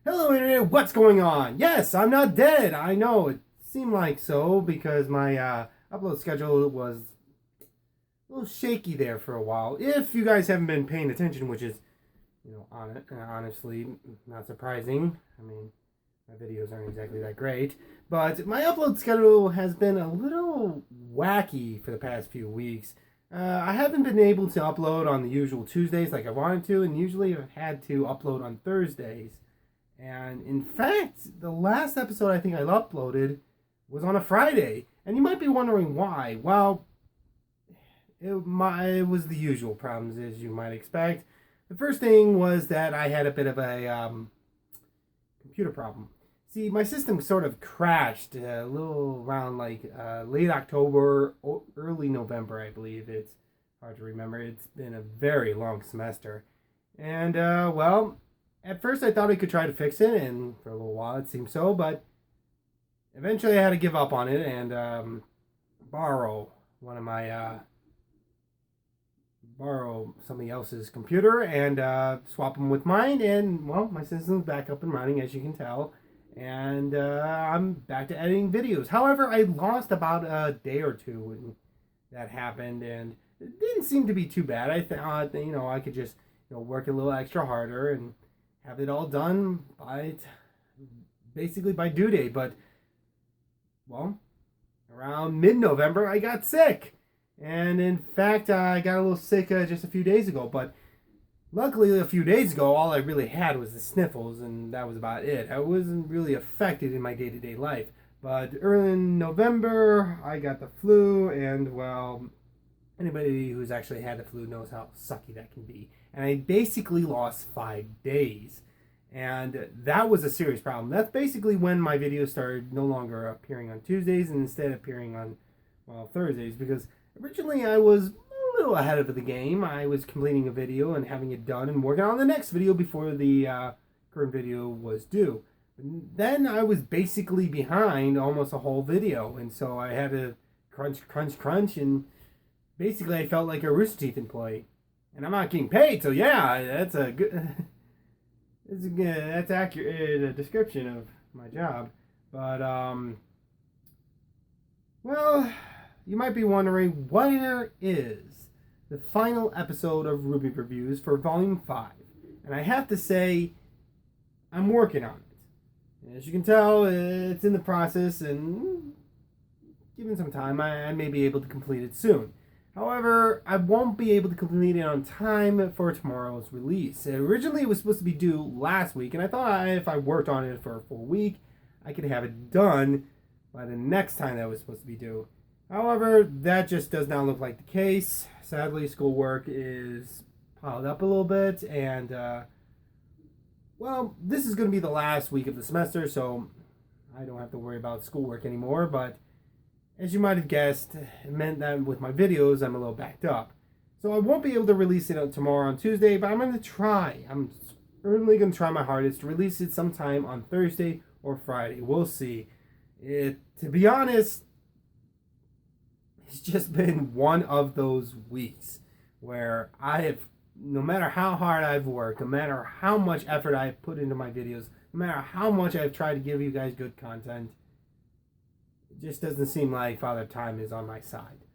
Hello, Internet. What's going on? Yes, I'm not dead. I know it seemed like so because my upload schedule was a little shaky there for a while. If you guys haven't been paying attention, which is, on it, honestly, not surprising. I mean, my videos aren't exactly that great, but my upload schedule has been a little wacky for the past few weeks. I haven't been able to upload on the usual Tuesdays like I wanted to, and usually I've had to upload on Thursdays. And in fact, the last episode I think I uploaded was on a Friday. And you might be wondering why. Well, it was the usual problems as you might expect. The first thing was that I had a bit of a computer problem. See, my system sort of crashed a little around late October, early November, I believe. It's hard to remember. It's been a very long semester. And, at first I thought I could try to fix it, and for a little while it seemed so, but eventually I had to give up on it and borrow one of my borrow somebody else's computer and swap them with mine, and well, my system's back up and running, as you can tell, and I'm back to editing videos. However, I lost about a day or two when that happened, and it didn't seem to be too bad. I thought I could just work a little extra harder and have it all done basically by due date. But well, around mid-November I got sick, and in fact I got a little sick just a few days ago. But luckily, a few days ago all I really had was the sniffles, and that was about it. I wasn't really affected in my day-to-day life. But early in November I got the flu, and well, anybody who's actually had the flu knows how sucky that can be. And I basically lost 5 days. And that was a serious problem. That's basically when my videos started no longer appearing on Tuesdays and instead appearing on, Thursdays. Because originally I was a little ahead of the game. I was completing a video and having it done and working on the next video before the current video was due. Then I was basically behind almost a whole video. And so I had to crunch, and basically I felt like a Rooster Teeth employee. And I'm not getting paid, so yeah, that's a good, that's accurate description of my job. But well, you might be wondering, where is the final episode of Ruby Reviews for Volume 5? And I have to say, I'm working on it. As you can tell, it's in the process, and given some time, I may be able to complete it soon. However, I won't be able to complete it on time for tomorrow's release. Originally, it was supposed to be due last week, and I thought if I worked on it for a full week, I could have it done by the next time that was supposed to be due. However, that just does not look like the case. Sadly, schoolwork is piled up a little bit, and, this is going to be the last week of the semester, so I don't have to worry about schoolwork anymore, but as you might have guessed, it meant that with my videos, I'm a little backed up. So I won't be able to release it tomorrow on Tuesday, but I'm going to try. I'm certainly going to try my hardest to release it sometime on Thursday or Friday. We'll see. To be honest, it's just been one of those weeks where no matter how hard I've worked, no matter how much effort I've put into my videos, no matter how much I've tried to give you guys good content, just doesn't seem like Father Time is on my side.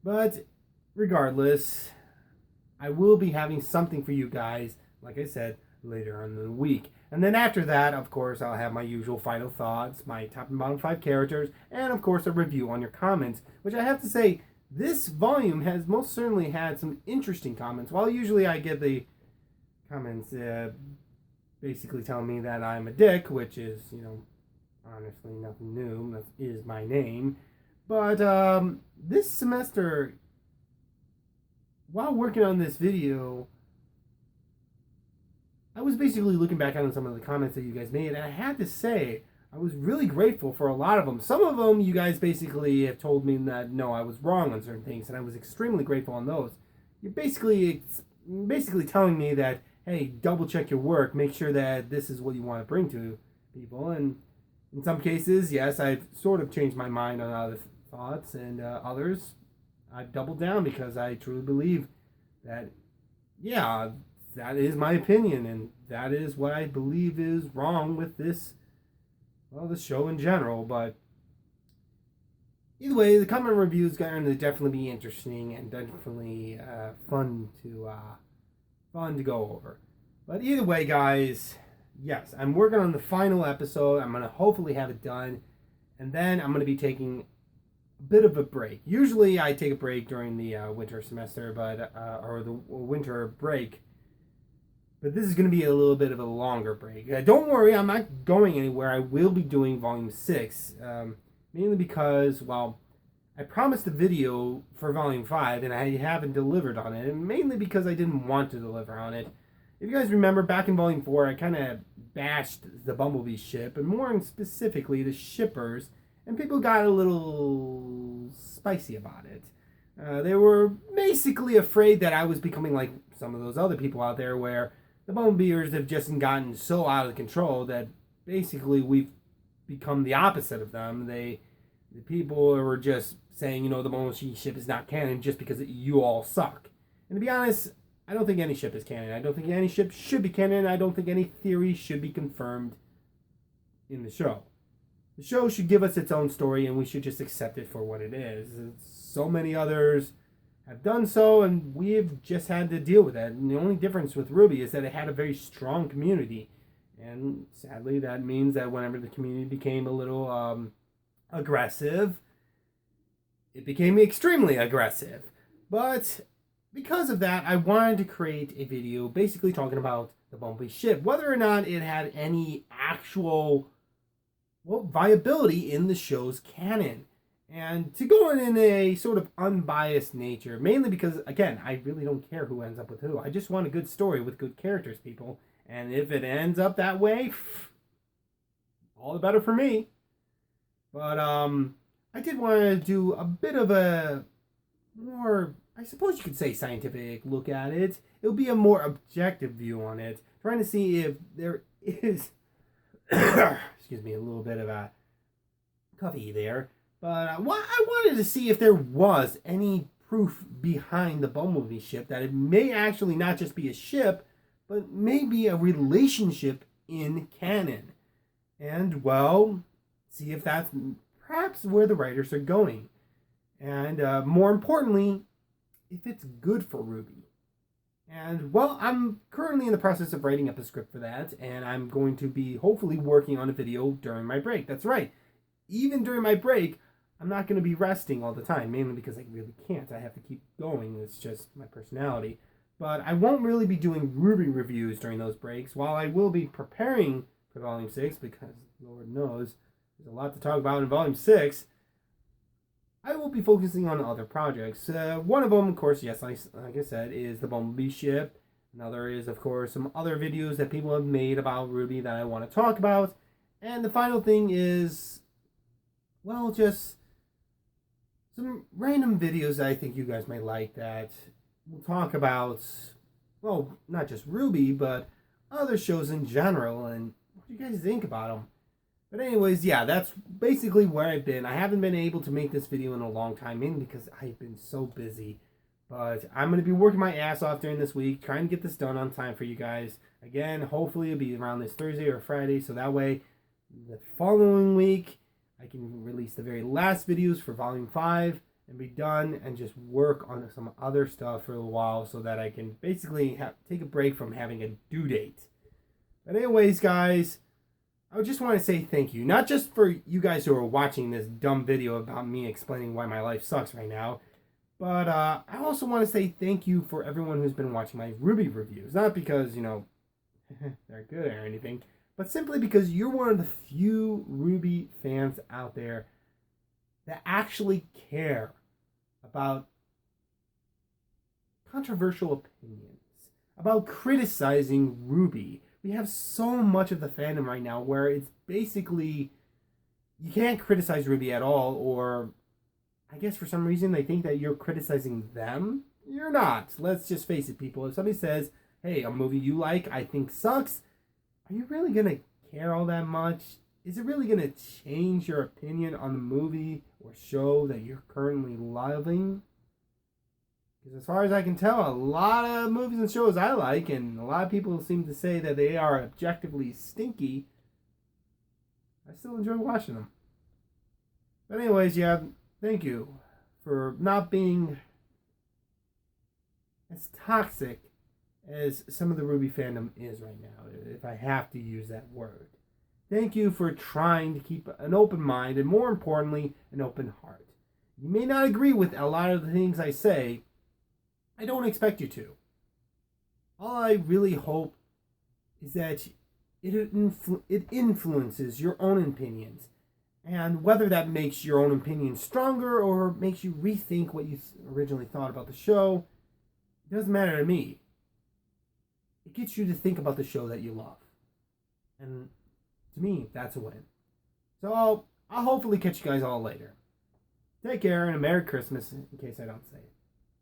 But regardless, I will be having something for you guys, like I said, later on in the week. And then after that, of course, I'll have my usual final thoughts, my top and bottom 5 characters, and of course a review on your comments, which I have to say, this volume has most certainly had some interesting comments. While usually I get the comments basically telling me that I'm a dick, which is, honestly nothing new. That is my name. But this semester, while working on this video, I was basically looking back on some of the comments that you guys made, and I had to say, I was really grateful for a lot of them. Some of them, you guys basically have told me that, no, I was wrong on certain things, and I was extremely grateful on those. You're basically telling me that, hey, double check your work, make sure that this is what you want to bring to people, and in some cases, yes, I've sort of changed my mind on other thoughts, and others, I've doubled down because I truly believe that, yeah, that is my opinion, and that is what I believe is wrong with this, well, the show in general. But either way, the comment review is going to definitely be interesting and definitely fun to go over. But either way, guys, yes, I'm working on the final episode. I'm going to hopefully have it done, and then I'm going to be taking a bit of a break. Usually I take a break during the winter semester, or the winter break. But this is going to be a little bit of a longer break. Don't worry, I'm not going anywhere. I will be doing Volume 6, mainly because, well, I promised a video for Volume 5, and I haven't delivered on it, and mainly because I didn't want to deliver on it. If you guys remember, back in Volume 4, I kind of bashed the Bumblebee ship, and more specifically the shippers, and people got a little spicy about it. They were basically afraid that I was becoming like some of those other people out there where the Bumblebeers have just gotten so out of control that basically we've become the opposite of them. The people were just saying, the Bumblebee ship is not canon just because you all suck. And to be honest, I don't think any ship is canon. I don't think any ship should be canon. I don't think any theory should be confirmed in the show. The show should give us its own story, and we should just accept it for what it is. So many others have done so, and we've just had to deal with it. And the only difference with RWBY is that it had a very strong community. And sadly, that means that whenever the community became a little aggressive, it became extremely aggressive. But because of that, I wanted to create a video basically talking about the Bumblebee ship, whether or not it had any actual viability in the show's canon. And to go in a sort of unbiased nature, mainly because, again, I really don't care who ends up with who. I just want a good story with good characters, people. And if it ends up that way, all the better for me. But I did want to do a bit of a more, I suppose you could say, scientific look at it. It'll be a more objective view on it, trying to see if there is, excuse me, a little bit of a coffee there. But I wanted to see if there was any proof behind the Bumblebee ship that it may actually not just be a ship, but maybe a relationship in canon. And, well, see if that's perhaps where the writers are going. And more importantly, if it's good for RWBY. And, well, I'm currently in the process of writing up a script for that, and I'm going to be hopefully working on a video during my break. That's right. Even during my break, I'm not going to be resting all the time, mainly because I really can't. I have to keep going. It's just my personality. But I won't really be doing RWBY reviews during those breaks, while I will be preparing for Volume 6, because Lord knows there's a lot to talk about in Volume 6. I will be focusing on other projects. One of them, of course, yes, like I said, is the Bumblebee ship. Another is, of course, some other videos that people have made about RWBY that I want to talk about. And the final thing is, well, just some random videos that I think you guys might like that will talk about, well, not just RWBY, but other shows in general, and what do you guys think about them? But anyways, yeah, that's basically where I've been. I haven't been able to make this video in a long time, mainly because I've been so busy. But I'm going to be working my ass off during this week, trying to get this done on time for you guys. Again, hopefully it'll be around this Thursday or Friday, so that way the following week I can release the very last videos for Volume 5 and be done and just work on some other stuff for a while so that I can basically take a break from having a due date. But anyways, guys, I just want to say thank you. Not just for you guys who are watching this dumb video about me explaining why my life sucks right now, but I also want to say thank you for everyone who's been watching my RWBY reviews. Not because, they're good or anything, but simply because you're one of the few RWBY fans out there that actually care about controversial opinions, about criticizing RWBY. We have so much of the fandom right now where it's basically, you can't criticize RWBY at all, or I guess for some reason they think that you're criticizing them. You're not. Let's just face it, people. If somebody says, hey, a movie you like I think sucks, are you really going to care all that much? Is it really going to change your opinion on the movie or show that you're currently loving? Because as far as I can tell, a lot of movies and shows I like, and a lot of people seem to say that they are objectively stinky, I still enjoy watching them. But anyways, yeah, thank you for not being as toxic as some of the RWBY fandom is right now, if I have to use that word. Thank you for trying to keep an open mind and, more importantly, an open heart. You may not agree with a lot of the things I say. I don't expect you to. All I really hope is that it influences your own opinions. And whether that makes your own opinion stronger or makes you rethink what you originally thought about the show, it doesn't matter to me. It gets you to think about the show that you love. And to me, that's a win. So I'll hopefully catch you guys all later. Take care and a Merry Christmas in case I don't say it.